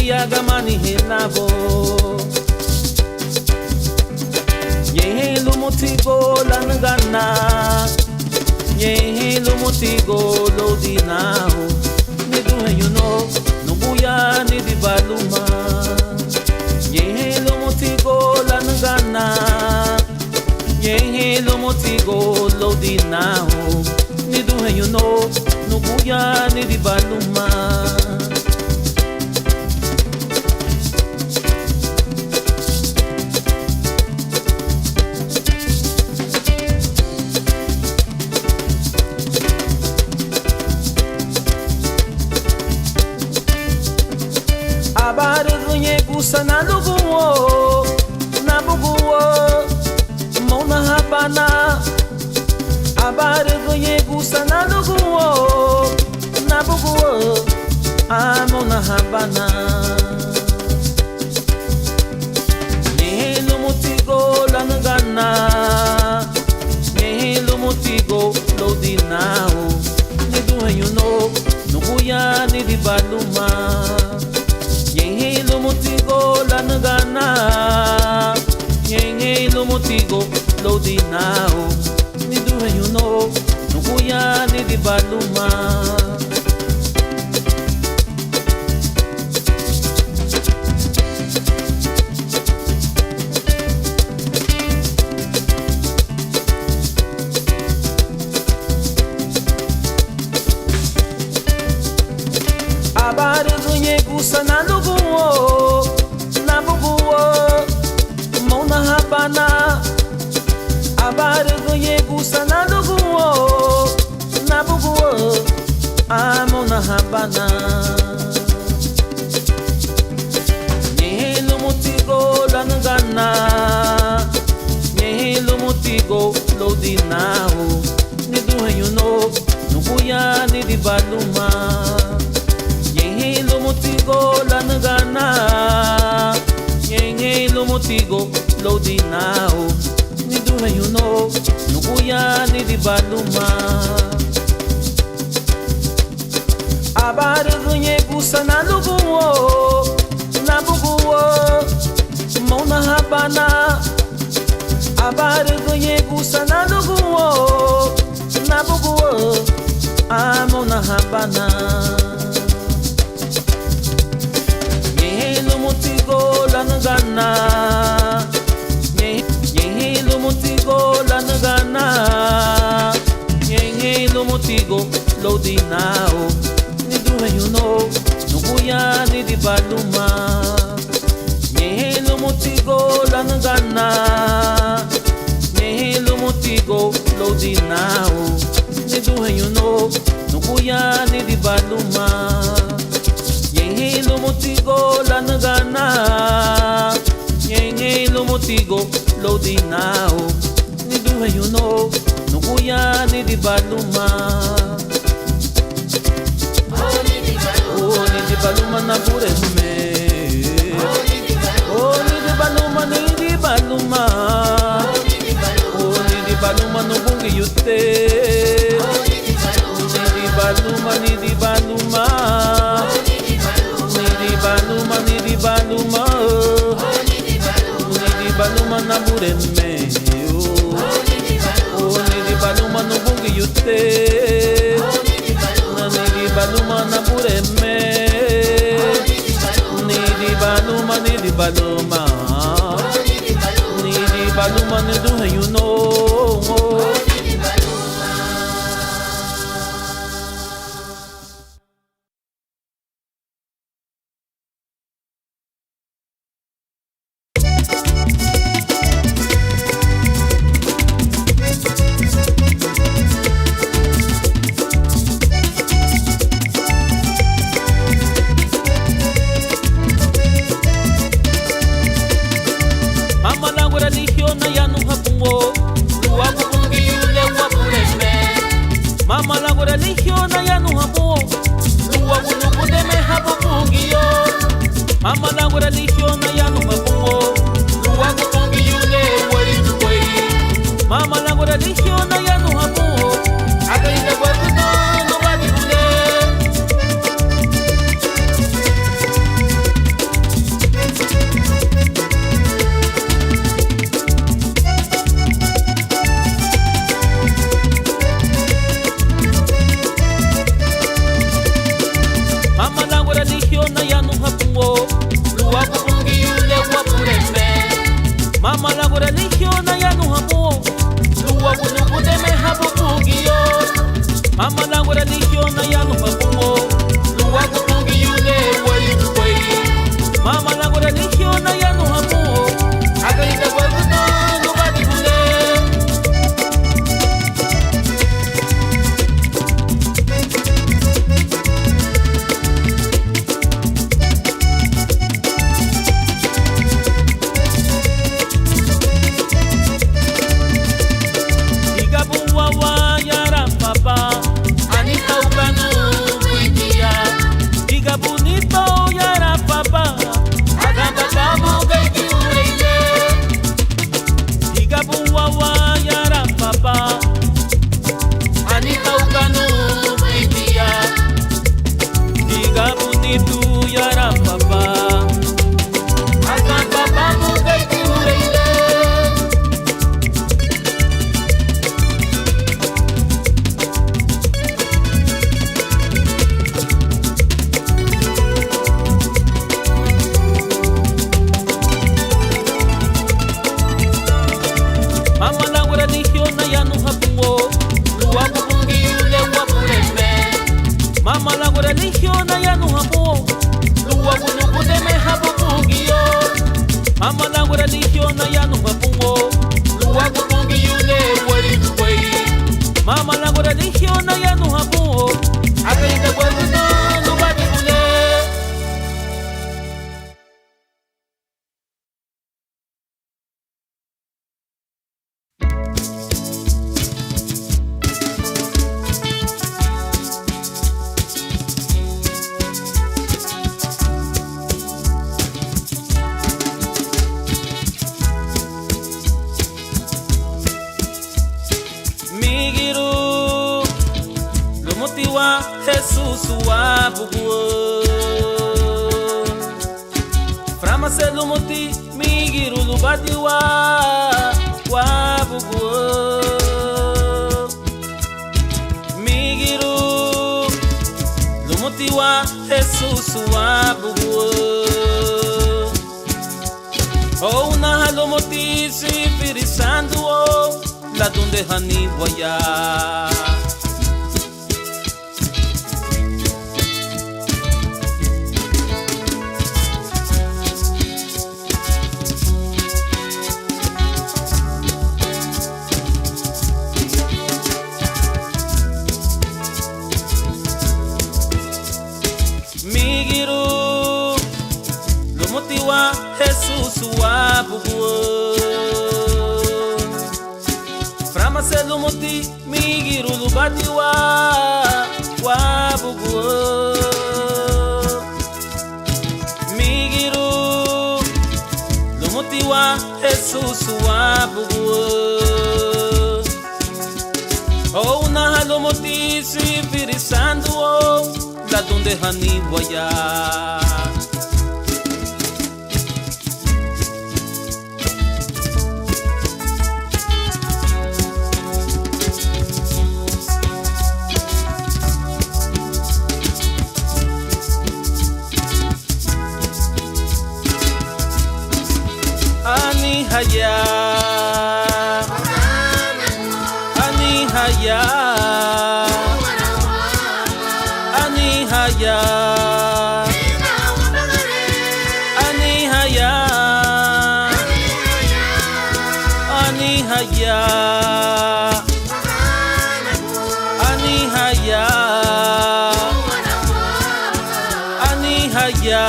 Yagamani Hinabo Ye Lumutigo Langana Ye Lumutigo Lodinao Nidu you know Nubuya Nidi Baluma Ye Lumutigo Langana Ye Lumutigo Lodinao Nidu you know Nubuya Nidi Baluma Sana luguo na buguo mona habana abare goye gusana luguo na buguo amona habana ne lumutigo lanagana ne lumutigo lodinao ne duenyo no nuguya ni di baluma Lumutigo lanagana Yenge lumutigo lodinao Ni duhe you know Nukuya ni di baluma Abare gunye gusana luguo na buguo mona habana Abare gunye gusana luguo na buguo amona habana Nye lumutigo lanagana Nye lumutigo lodinao Ni duhe you know Nukuya ni di baluma Lumutigo lanagana Yenge lumutigo lodinao Ni duhe you know Nukuya ni di baluma Abare gunye gusana luguo na buguo mona habana Abare gunye gusana luguo na buguo amona habana Lumutigo lanagana Ye lumutigo lanagana Ye lumutigo lodinao Ni duhe you know Nukuya ni di baluma Ye lumutigo lanagana Ye lumutigo lodinao Ni duhe you know Nukuya ni di baluma Yenge lumutigo lanagana Yenge lumutigo lodinao Ni duhe you know Nukuya ni di baluma Oh ni di baluma na bureme Oh ni di baluma ni di baluma Oh ni di baluma no bungi yute Ni di baluma ni di baluma Baluma ni di baluma Ni di baluma na bureme Oh ni di baluma no bungi yute Ni di baluma na bureme Ni di baluma ni di baluma Ni di baluma ni duhe you know Mama la religión ya no amo Luwa no pude me hapo pungiyo Mama la religión ya no amo Luwa no pungiyo le wari tuwei Mama la religión ya no amo Aga ina watu no wadi ule Mama langu religiona ya no mapungo Luwa kupungi yule wali tukwei Mama langu religiona ya no mapungo Akalita kwa kuto nubati kule Wawa yara papa Anita uganu kuitia Diga bonito yara papa Agamba babu gaiki ureide Diga wawa yara papa Anita uganu kuitia Diga bonito yara papa Agamba babu gaiki ureide Mama langu religiona ya no hapungo Luwa kupungi yule wapureme Mama langu religiona ya no hapungo Luwa kunukudeme hapupungi yo Mama langu religiona ya no hapungo Luwa kupungi yule wali tukwei Mama langu religiona ya no hapungo Akalita kwa kuto nubati kule Migiru Lumuti wa Jesus wa buguo Frama se lumuti Migiru lubati wa buguo Migiru Lumuti wa Jesus wa buguo Oh una halumuti si firisando La donde hani waya Migiru Lumuti wa Jesus wa buguo Frama se lumuti Migiru lubati wa buguo Migiru Lumuti wa Jesus wa buguo Oh una halumuti si firisando La donde hani waya Ani haya Ani haya Ani haya Ani haya Ani haya Ani haya Ani haya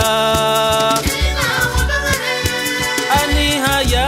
Ani haya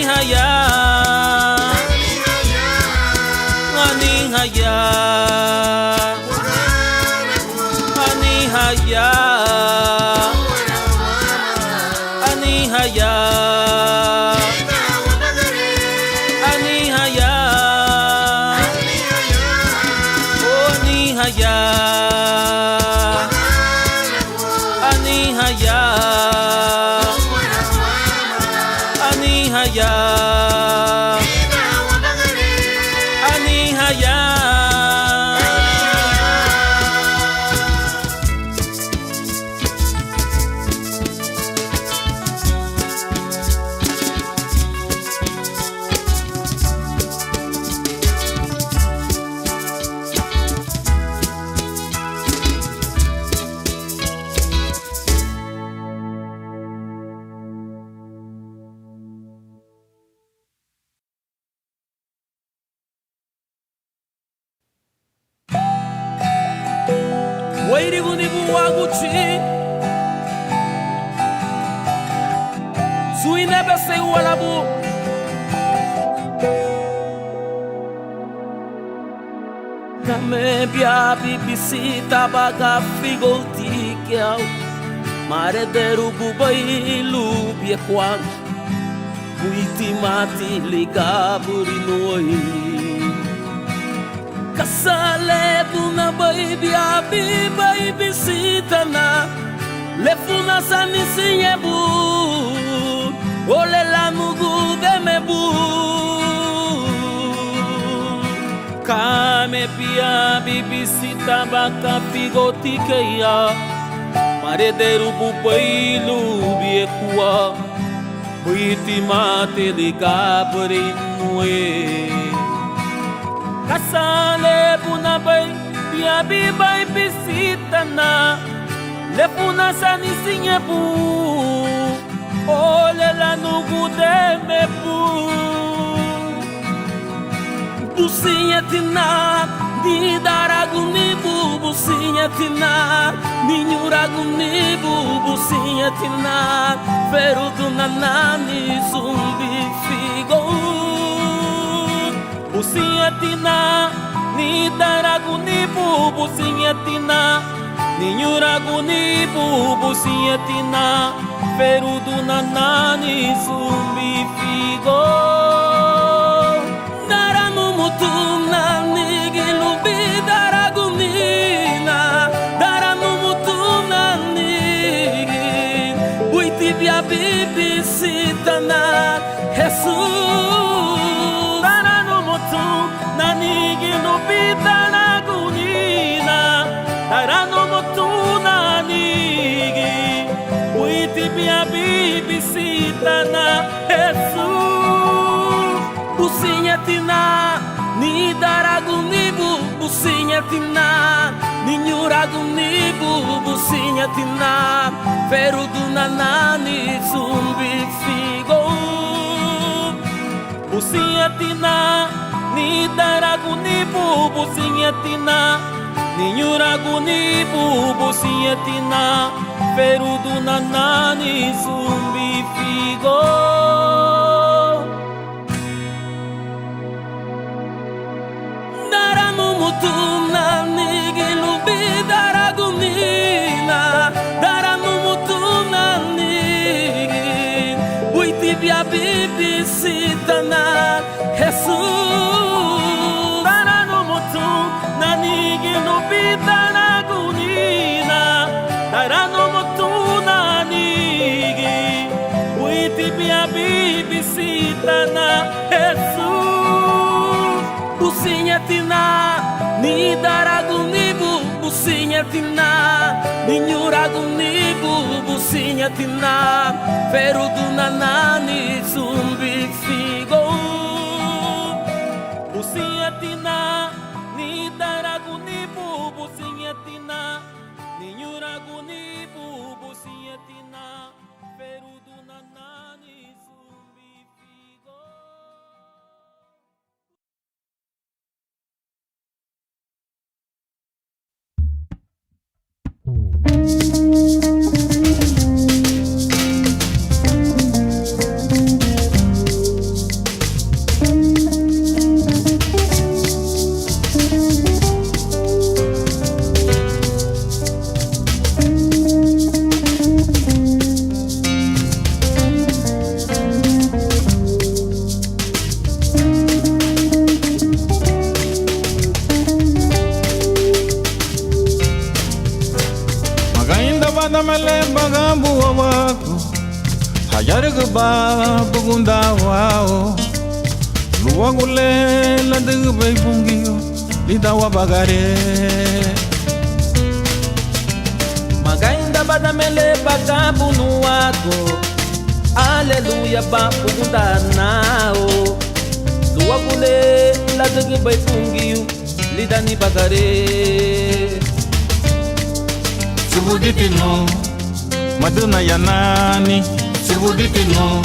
haya Wairigunibu waguchi Sui nebe se walabu Kame bia bibisita baga figolti kiau Mare derubu bailu bie kwang Buiti mati liga burinoi Kasale puna baby abi baby sitana Lefuna sanisinye bu Ole la nugu de mebu Kame pia bibi sita baka pigoti keya Mare derubu bailu bie kwa Buiti mate liga burinoi Kasale puna bay biabi bay bisitana Le puna sanisinye bu Ole la nugu de me bu Businye tina Ni daraguni bu Businye tina Ni nyuraguni bu Businye tina Feruduna nani zumbi figo Businyetina, ni daraguni bu businyetina, ni nyuraguni bu businyetina, feruduna nani zumbi figo. Daranu mutuna ni gilubi daragunina, daranu mutuna ni buiti bia bibi sitana, Jesus. Nanigi no pita na gunina Darano motu nanigi Uiti bia bibi sitana Jesus Businyetina Ni daragunibu Businyetina Ni nyuragunibu Businyetina Feruduna nani zumbi figo Businyetina Ni daragunibu businyetina Ni nyuragunibu businyetina Feruduna nani zumbi figo Daranu mutuna nigilubi daragunina Daranu mutuna nigi Buiti bia bibi sitana Jesus Nanigi no pita na gunina Darano motu nanigi Uiti bia bibi sitana Jesus Businyetina Ni daragunibu Businyetina Ni nyuragunibu Businyetina Feruduna nani zumbi figo Businyetina Ni daragunibu businyetina Ni nyuragunibu businyetina Feruduna nani zumbi figo Mele bagambu wako Hajarga ba bugunda wao Lua gule la de bai bungio lida wa bagare. Magainda badamele bagabu nuago. Aleluia babu nao. Lua gule la de bai bungio lida ni bagare. Subuditino maduna yanani subuditino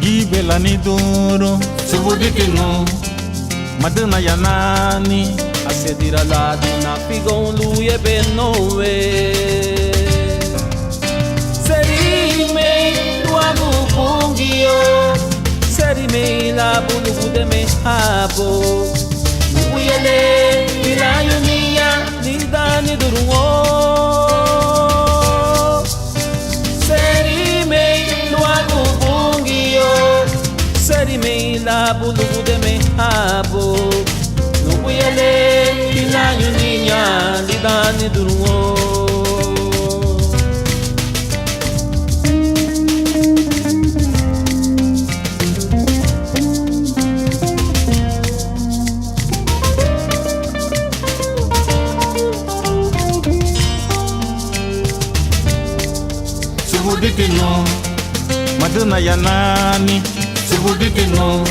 gibela ni duro subuditino maduna yanani Asedira lado na figon luye benoe. Serime luagu bungio serime la bulugu de me habo uyele vilayunia nidani durungo. Serime la bulugu de me habo nubuyele bilanyu ninya lidani durungo. Subuditino maduna yanani subuditino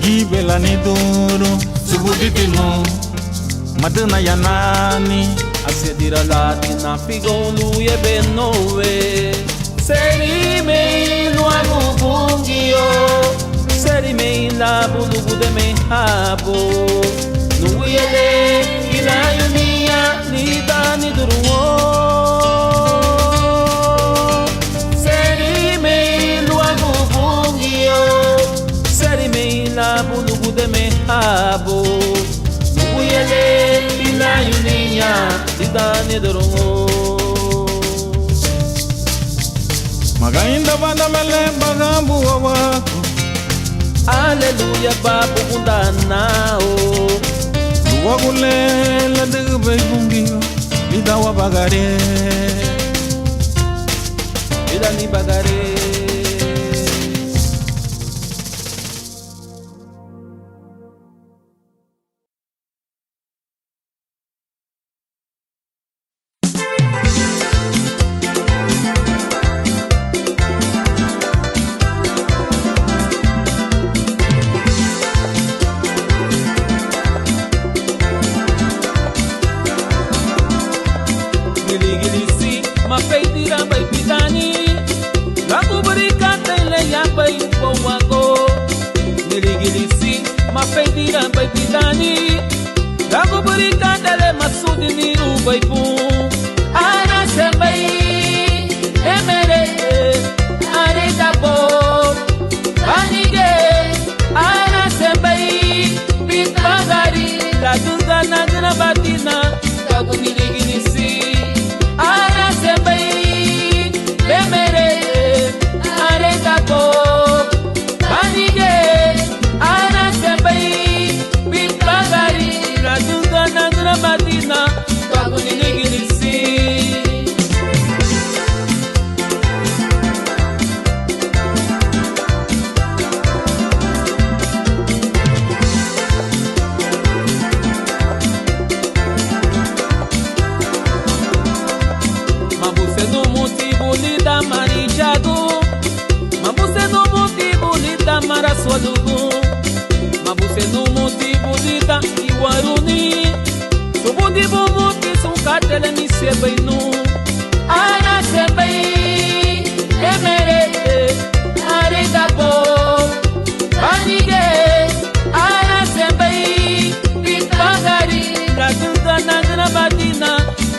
gibela ni duro subuditino maduna yanani Asedira latina figon luye benoe. Serime luagu bungio serime la bulugu de me habo nuyele ilayunia nidani durungo. La bulugu de me habo nubuyele ilayu ninya lidani dorongo. Magainda banda mele bagambu wawako. Aleluia babu nao. Lua gule la de bai bungio lida wa bagare. Lida ni bagare. Mapeitira bai pitani, lagu berikan tele ya bai bawago. Nirigilisi, mapeitira bai pitani, lagu berikan tele masudi ni ubai pun. Ana sembai, emere, are dabo, banige. Ana sembai, pitbagari, lagu gana batina, lagu nirigilisi. Madina, bago niligilisi. Mabuse no motivo lida marijado, mabuse no motivo lida maraswadugu, mabuse no motivo lida iwaruni. Subundi bumuti sunkatele ni sebainu. Ana sebai emere aridabo banige. Ana sebai pitbagari lagunga nagna batina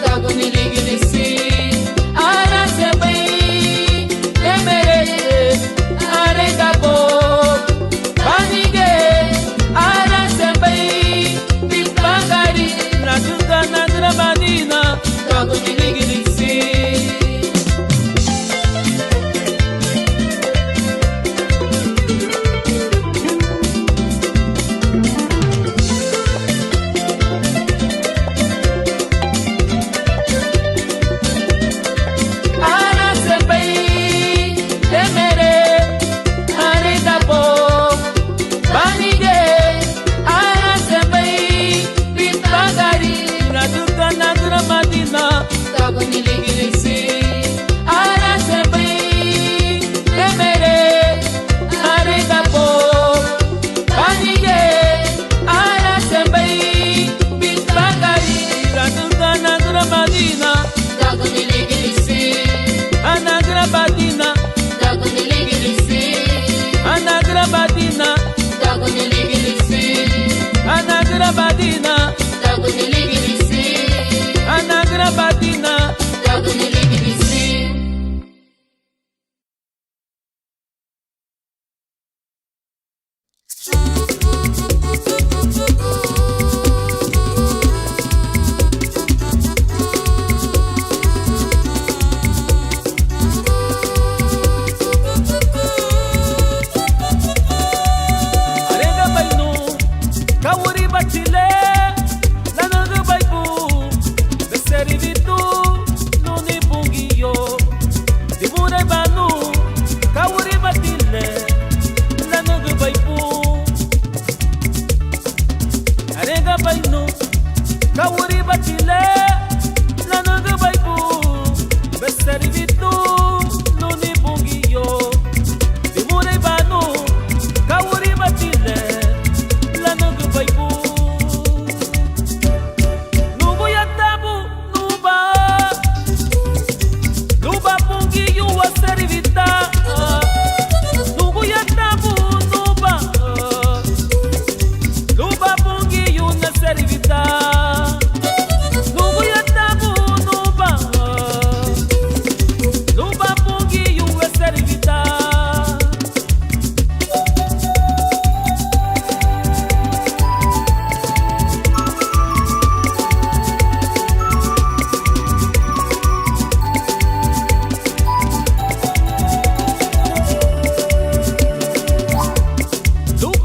taguni ligilisi. Ana sebai emere aridabo banige. Ana sebai pitbagari Nagunga nagra badina, tago ni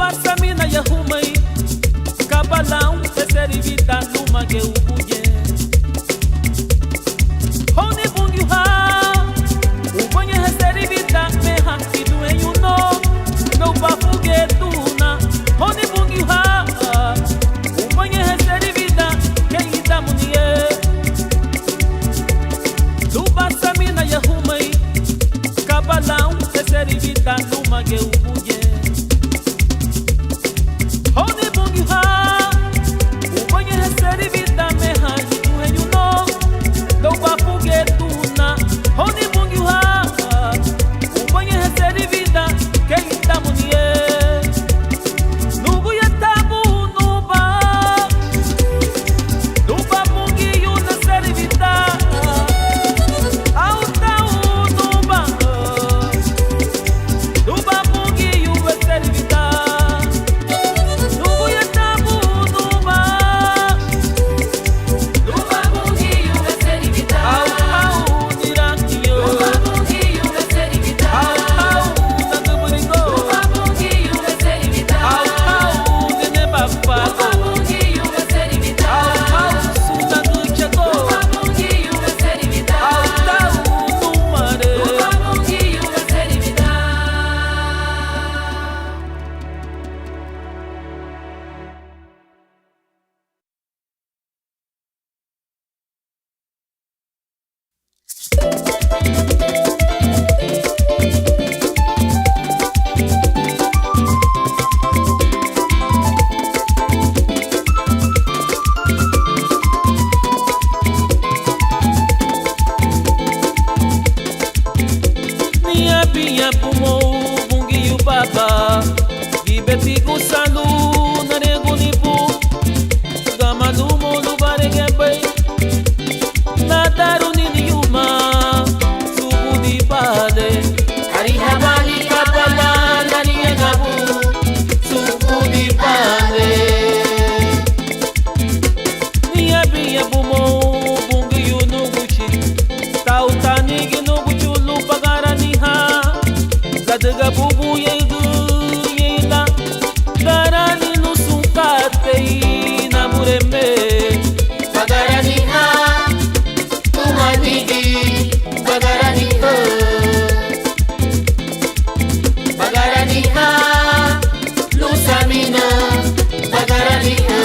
passa mina ya humai kabalau peseri vita luma ke ubuje honi bungi ha ubonye peseri vita me ha kidu enyuno no bafuge tuna honi bungi ha ubonye peseri vita ke itamunie tu passa mina ya humai kabalau peseri vita luma ke ubuje Honey bungi ha, ubonye heseri vita me ha kitu henyuno, do bafuge tuna. Honey bungi ha, ubonye heseri vita ke itamunie. Nugu ya tabu nuba bungi yuna seri vita. Au tau nuba bungi yuna seri vita. Binha pumou bungi o baba Gibeti gusalu narengu nipu Gama do mundo baregembe Nadaru nini yuma Subu di bale Harihabani kapala nani egabu Subu di bale Binha pumou bungi o nuguchi Tau tanigi nuguchi lupa garani ha Daga bubu yegu yela Garani no sunkate na mureme Bagarani ha Tumanigi Bagarani ha Bagarani ha Lusamina Bagarani ha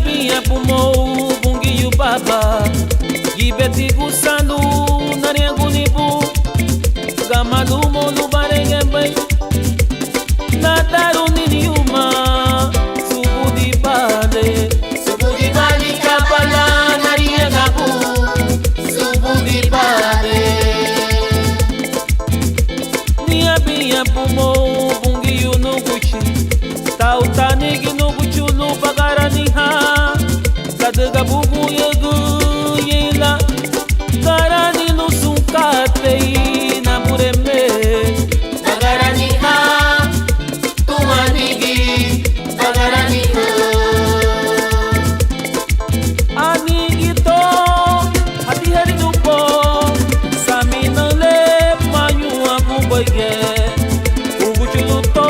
Binha pumou bungi o baba Gibeti gusalu narengu nipu Gama do mundo baregembe Nadaru nini yuma Subu di bale kapala nari egabu Subu di bale Binha pumou bungi o nuguchi Tau tanigi nuguchi lupa garani ha Daga bubu yegu yela Garani no sunkate na mureme Bagarani ha Tumanigi Bagarani ha Anigi to Hati hari dupo Samina le Manyu abuboye Ugu chulu to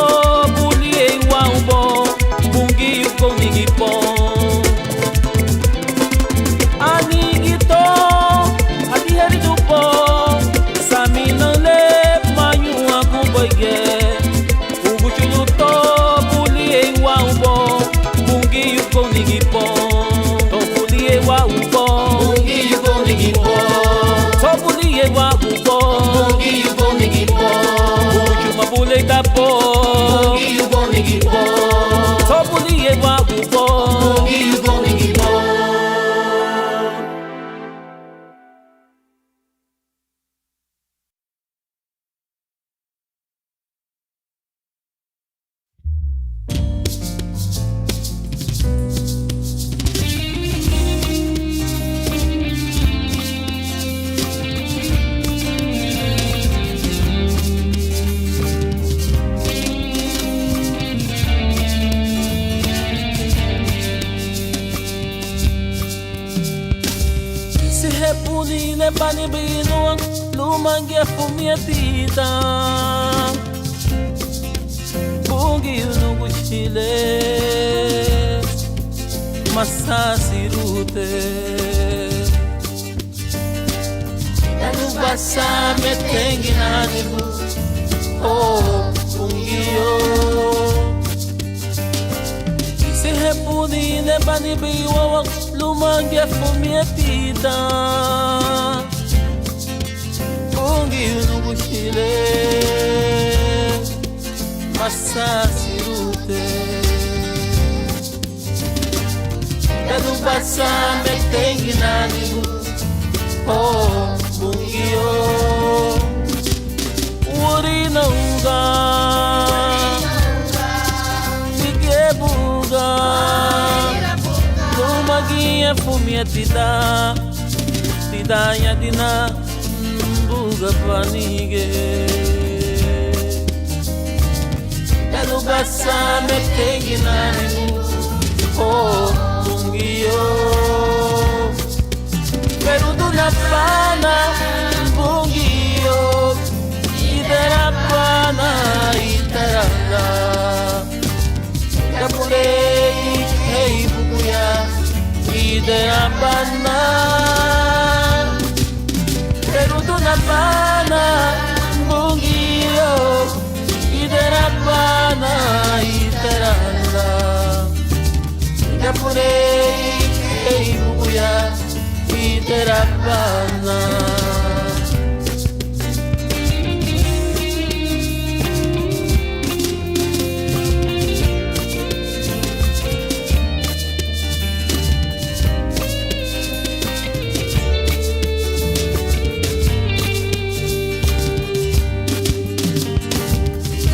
Bulie wa ubo Bungi yuko nigi po Anigito, hati hari dupo Samina le manyu abuboye Ugu chulu to bulie wa ubo Bungi yuko nigipo To bulie wa ubo Bungi yuko nigipo To bulie wa ubo Bungi yuko nigipo bani binuang lumangya fumiatita bungi unugu chile masasirute basa metengi nanibu oh bungio Sehepuni ne bani biwa lumangya fumiatita bungi unugu chile masasirute basa metengi nanibu oh bungio urina uga buga lumagia fumia tida ya dina buga panige dalu basa metengi nanibu oh bungio pero do la pana bungio idera pana itarala kapulei hey bukuya idera pana pero do la pana bungio idera pana itarala kapulei hey bukuya Terapana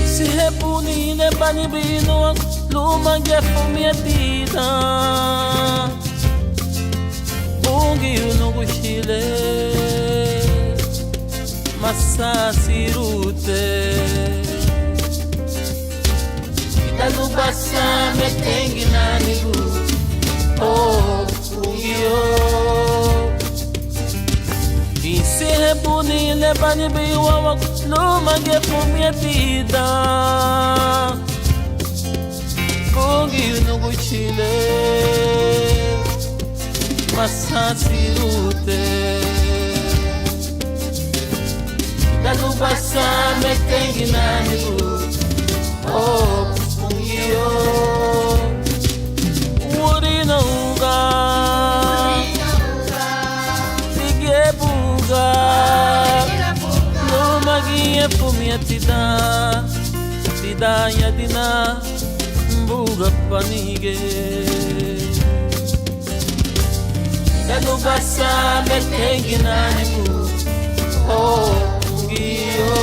Si hepuni ne bani bino lumangya fumiatita bungi unugu chile masasirute dalu basa metengi nanibu oh bungio Isehepuni le bani biwa lumangya fumiatita bungi unugu chile masasirute dalu basa metengi nanibu oh bungio urina uga tige buga lumagia fumiatita tida ya dina buga panige dalu basa metengi nanibu oh bungio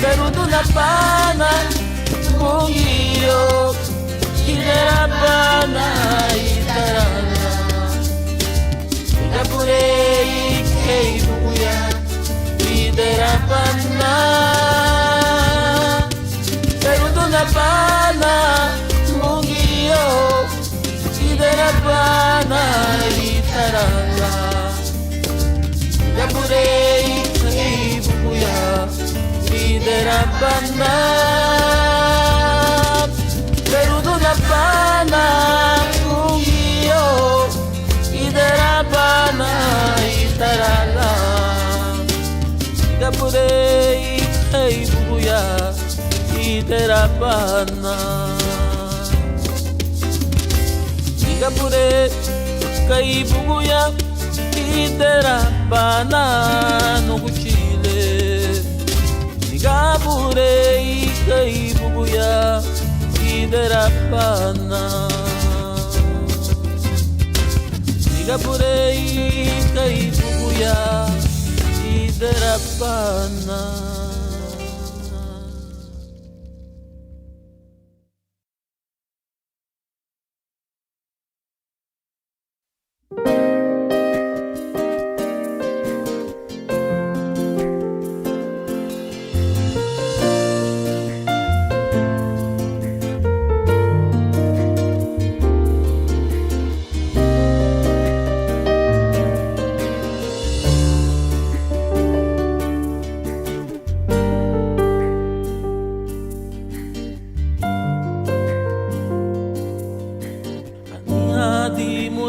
pero do la pana bungio idera pana itarana kapulei hey bukuya idera pana pero do la pana bungio Terapana itarala Yapurei ibukuya Terapana Perudo na pana Kungio Terapana itarala Yapurei ibukuya Terapana Kapure kai buguya idera bana no kuchile Kapure kai buguya idera bana Kapure kai buguya idera bana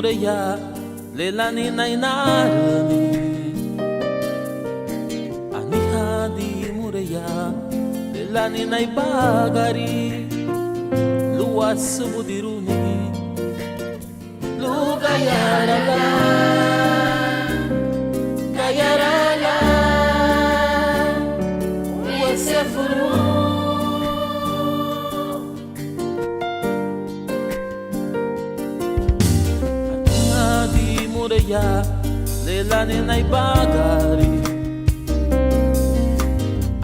mureya lelani nainarani anihadi mureya lelani naibagari luas budiruni lugayarala gayarala uesefuru mureya lelani naibagari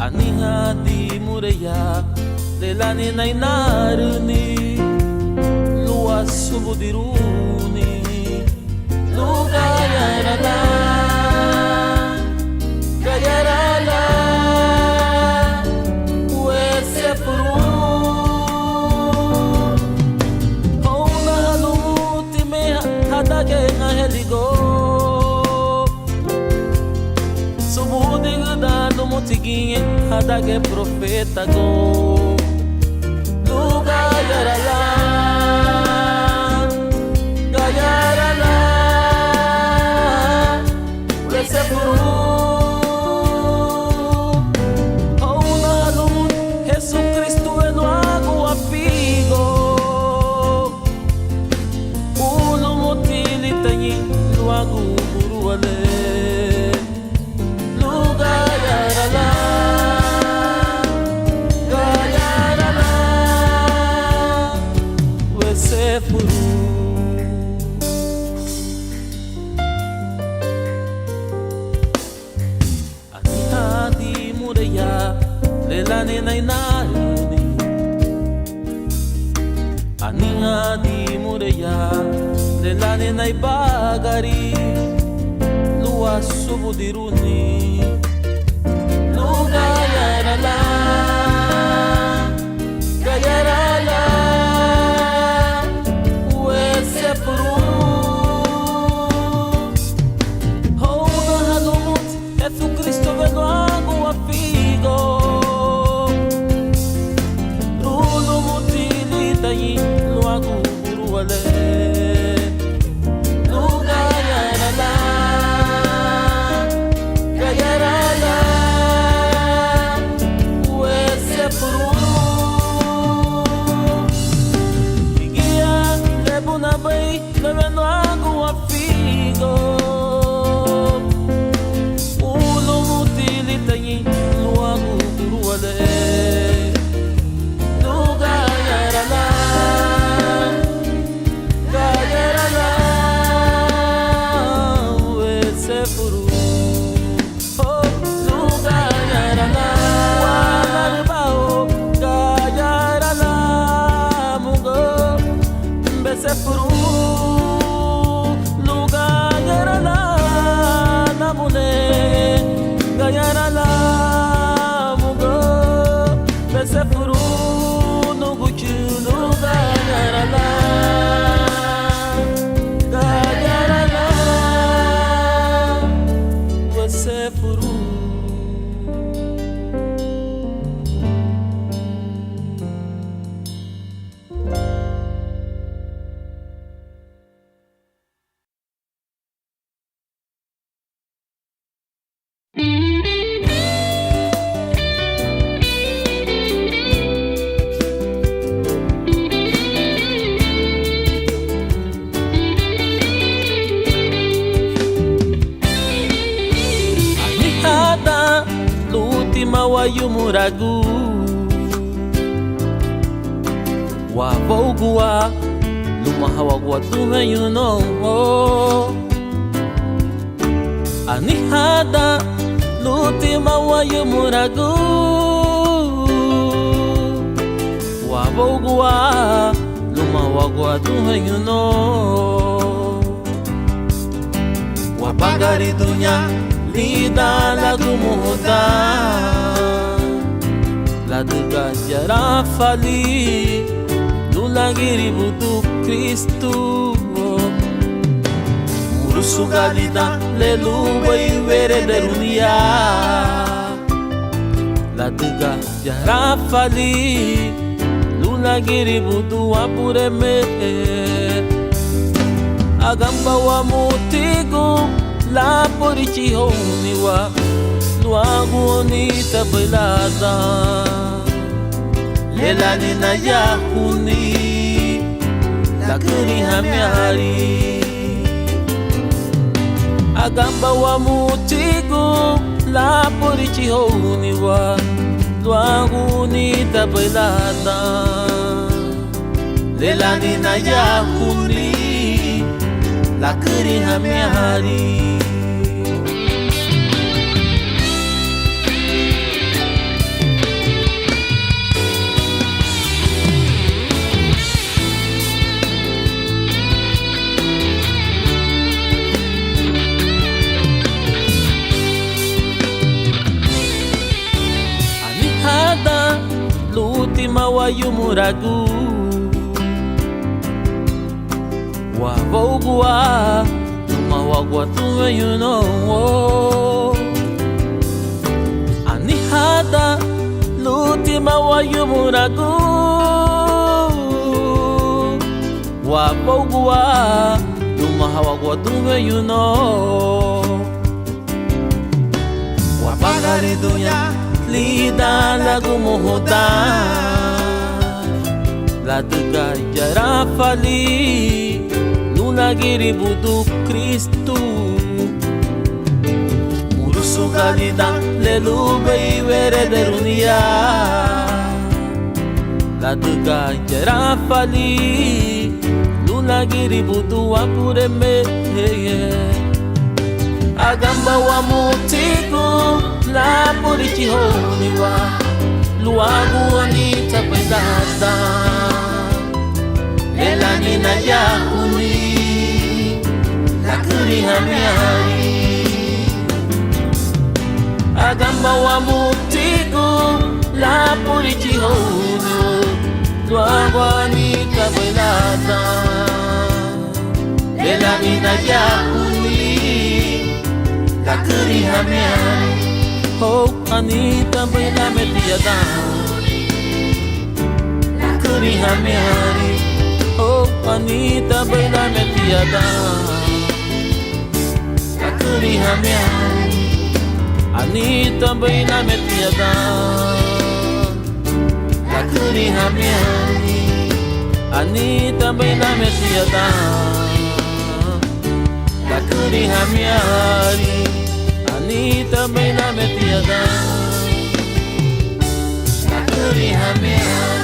anihadi mureya lelani nainaruni luas budiruni lugayarala gayarala uesefuru ona halumuti me hadage heligo subudigda lumutiguinha hadage profeta go lugayarala gayarala uesefuru ona lumut Jesus Cristo elo água figo luagu buruale lugayarala gayarala uesefuru anihadi mureya lelani nainaruni anihadi mureya lelani naibagari luas budiruni lugayarala gayarala uesefuru ona halumut Jesus Cristo velo água figo rulumutilitayi luagu buruale bebendo água figo uno mutilitayi luagu buruale lugayarala gayarala uesefuru lugayarala walarbao gayarala mugo besefuru gayarala mugo besefuru nuguchulu gayarala gayarala besefuru Wayumuragu wabogua lumahawagwa tuhayuno anihada lutima wayumuragu wabogua lumahawagwa tuhayuno wabagari dunya lida lagu muda laduga jara fali lulagiri budu Kristu murusugalida lelu way were derunia laduga jara fali lulagiri budu apure me agamba wa mutigo la porichi honiwa luagu onita bailada lela nina yahuni la kuri hamiari agamba wa mutigo la porichi honiwa luagu onita bailada lela nina yahuni la kuri hamiari anihada l'ultima wa yumuragu wa vogua tuma wagua tume you know anihada l'ultima wa yumuragu wa vogua tuma wagua tume you know wa pagari dunya lida lagu muhuda la tega jarafali lagi budu Kristu murusu galida lelu beiwere derunia la tega jarafali lagi budu apure me agamba wa mutigo la porichi honiwa luagu onita bailada lela nina yahuni la kuri hamiari agamba wa mutigo la porichi honiwa luagu onita bailada lela nina yahuni la kuri hamiari oh Anita baila metiada la kuri hamiari oh Anita baila metiada la kuri hamiari Anita baila metiada la kuri hamiari Anita baila metiada la kuri hamiari Anita baila metiada la kuri hamiari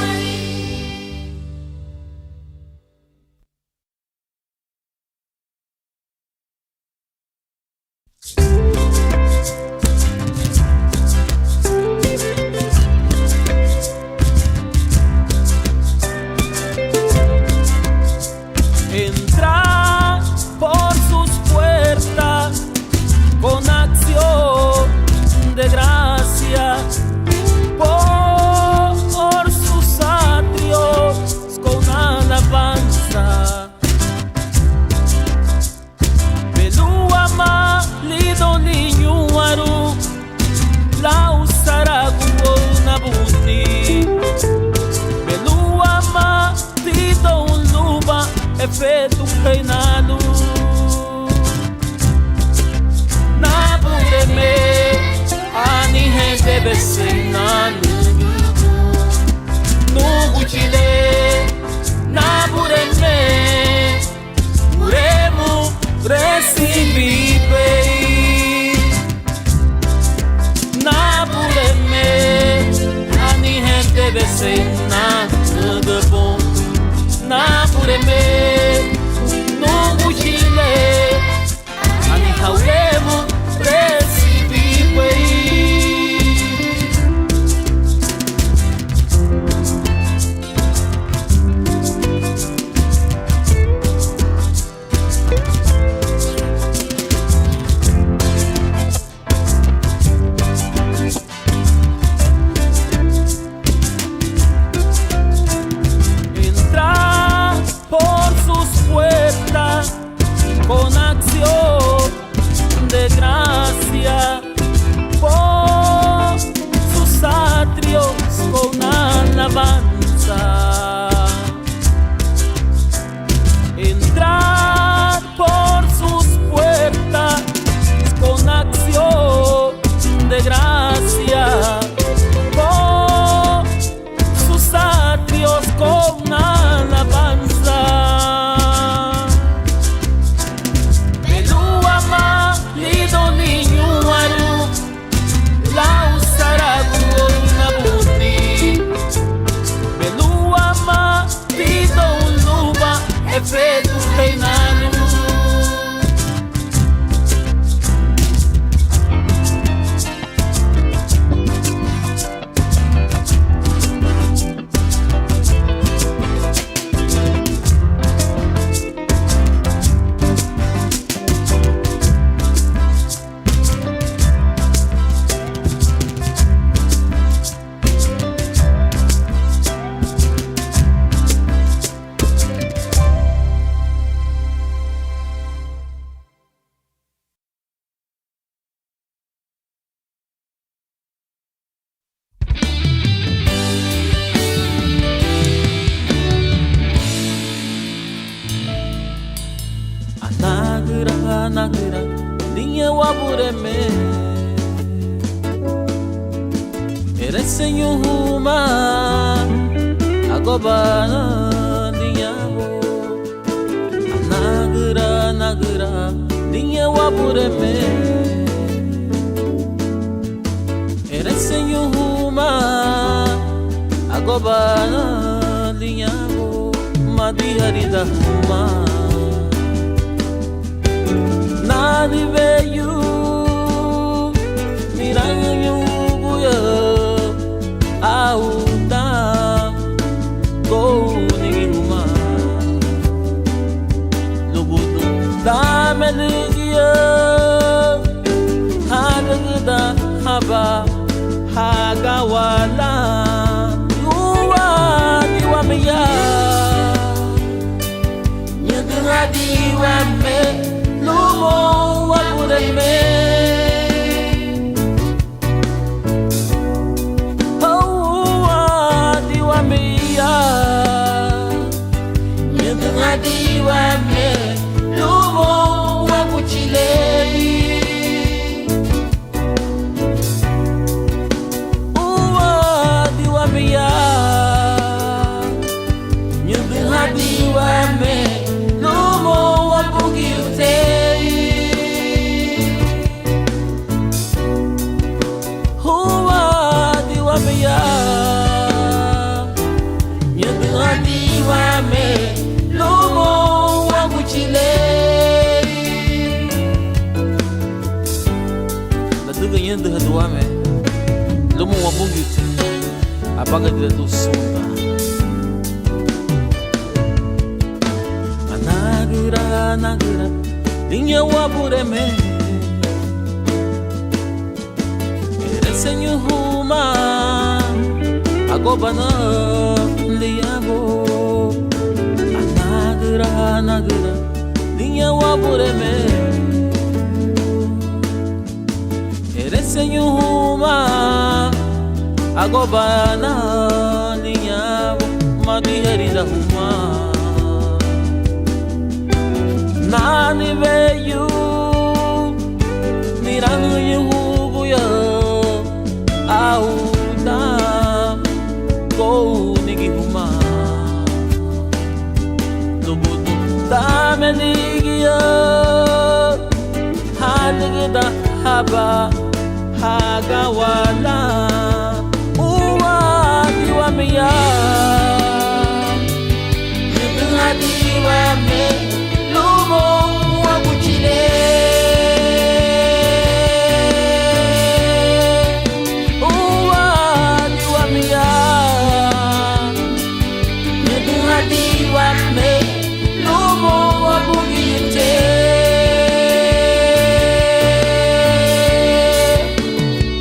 entra por sus puertas con acción de gracia, por sus atrios con alabanza. Beluama lido liñuaru la usaragu nabuni. Beluama lido luba efetu peinado. Nabureme ani gente vecina no Chile. Nabureme uremu recibi bem. Nabureme ani gente vecina de bom. Nabureme no Chile ani hauremu recibi bem. Con acción de gracia, por sus atrios con alabanza. Entrar wabureme eresenyu huma agobana dinyabo nagra dinya wabureme eresenyu huma agobana dinyabo madi harida huma nadi veyu miranyu buya auta go nigi huma lubutu dameligia hadagda haba hagawala yuwa diwamiya nyadra diwame lumo wabureme hawa diwamiya nyadra diwame lumo wabuchilei uwa diwamiya nyadra diwame lumo wabugiutei huwa diwamiya nyadra diwame lumo wabuchilei naduga nyadra diwame lumo wabugiutei apaga dira do sunda nagra dinya wabureme eresenyu huma agobana liyabo nagra dinya wabureme eresenyu huma agobana liyabo madi harida huma nani veyu miranyu buya auta go nigi huma lubutu dameligia hadagda haba hagawala uwa diwamiya nyadra diwame lumo wabuchilei uwa diwamiya nyadra diwame lumo wabugiutei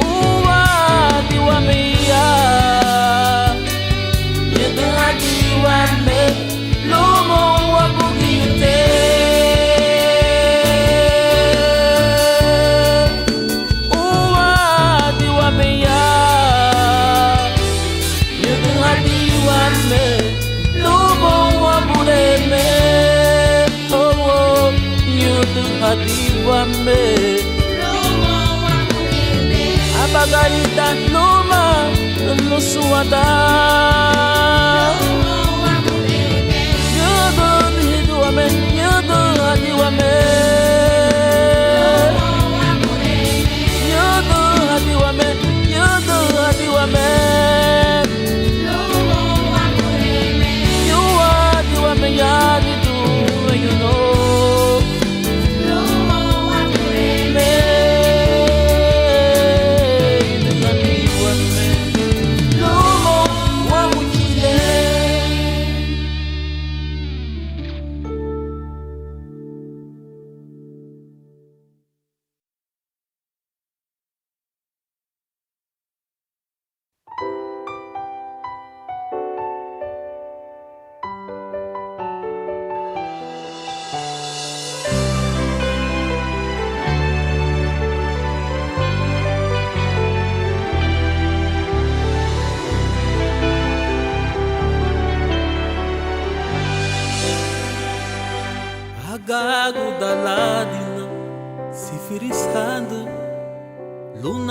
uwa diwamiya nyadra diwame lumo diwame abagarita luma nusuada yudu diwame yudu diwame yudu diwame yudu diwame yuwa diwame yadidu you know lumo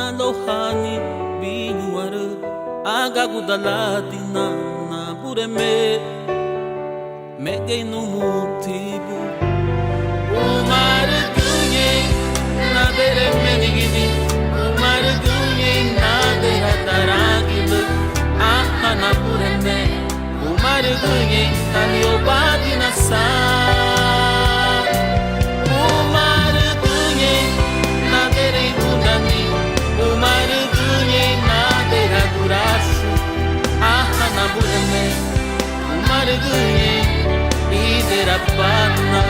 na lohani binyuara agagudaladi na bureme meguei no motivo umar gunye na dere menigini umar gunye na dera daragile aha na bureme umar gunye na liobadi na sa umar gunye na dere gudani umar gunye na dera durasu aha na bureme umar gunye idera pana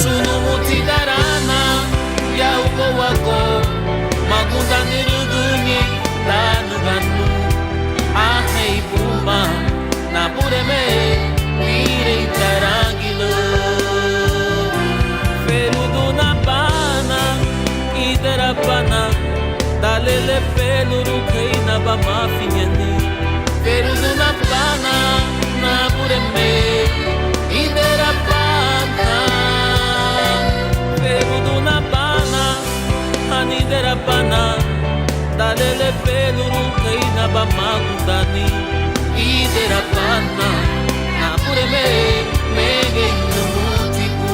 sunu muti darana ya uko wako magunda nirugunye lanu ganu ahei buma na bureme ire tarangilo ferudu na pana idera pana dalele peluru keina ba mafinyani ferudu na pana na bureme idera pana ferudu na pana anidera pana dalele peluru keina ba magudani idera pana na bureme mege no mutiku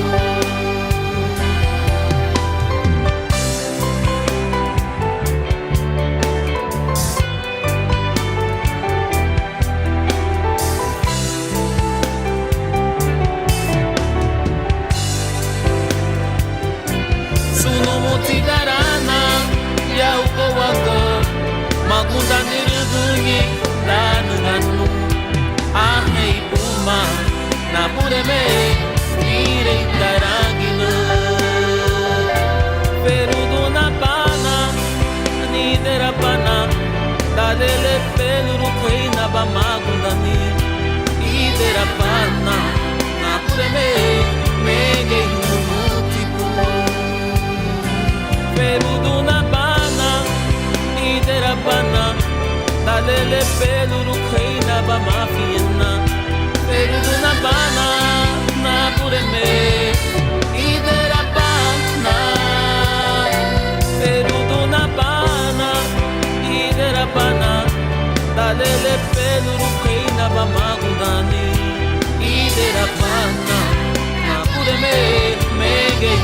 Tigarana ya uko wako magunda nirugunye lanu ganu ahei buma na bureme ire tarangino ferudu na pana nidera pana dalele peluru keina ba magunda ni idera pana na bureme mege ferudu na pana idera pana dalele peluru keina ba mafiena ferudu na pana na bureme idera pana ferudu na pana idera pana dalele peluru keina ba magudani idera pana na bureme mege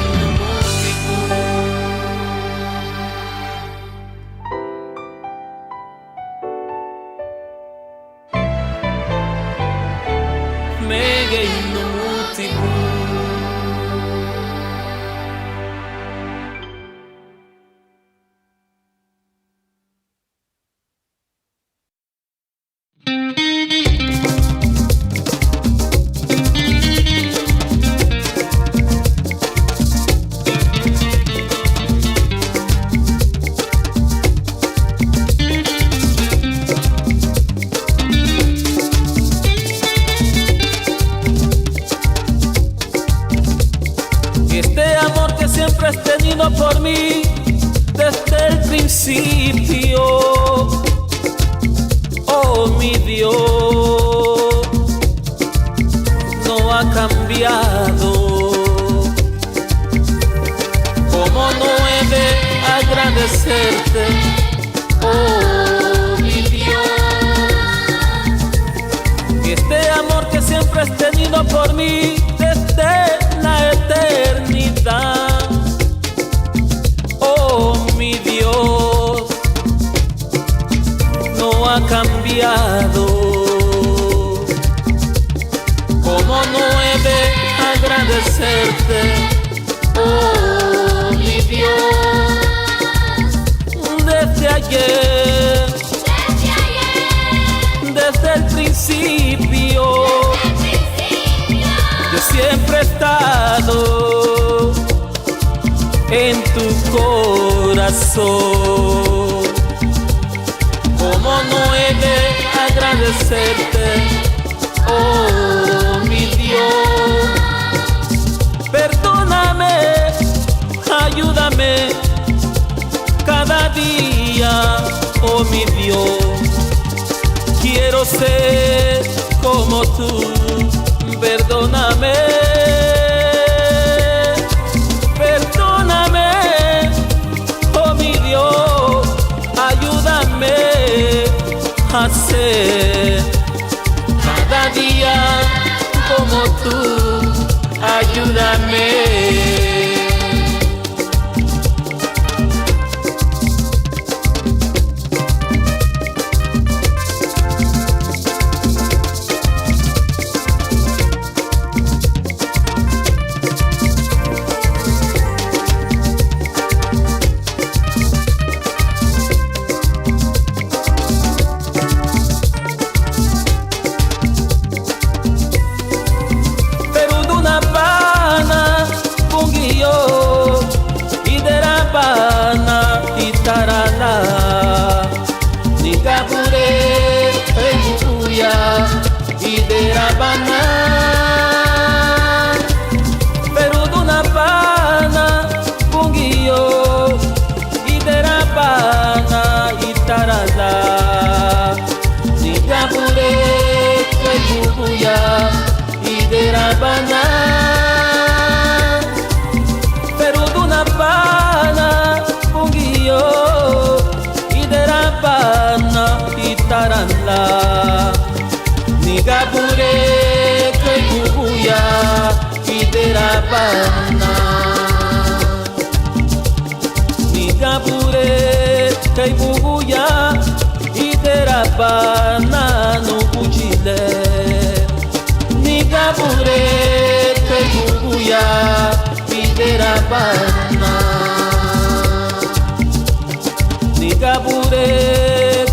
por mí desde el principio, oh mi Dios, no ha cambiado. ¿Cómo no he de agradecerte, oh mi Dios? Este amor que siempre has tenido por mí desde la eternidad. Oh mi Dios, no ha cambiado. ¿Cómo no he de agradecerte, oh mi Dios? Desde ayer, desde el principio, yo siempre he estado en tu corazón. ¿Cómo no he de agradecerte, oh mi Dios? Perdóname, ayúdame cada día, oh mi Dios. Quiero ser como tú, perdóname. Perdóname, oh mi Dios. hacer cada día como tú, ayúdame. Tarana, Nigabure, Peguya, Iderabana, Peruduna Pana, Pungio, Iderabana, Itarana, Nigabure, Peguya, Iderabana, Peruduna Pana, Pungio, Itarana, Nigabure, Keguya, Iderabana, Nigabure, Keguya, Iderabana, no Bujile, Nigabure, Keguya, Iderabana, Nigabure,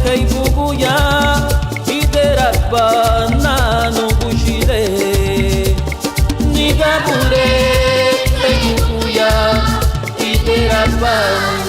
Kaibuguya, Iderabana, no Bujile, Nigabure, Kaibuguya, Iderabana.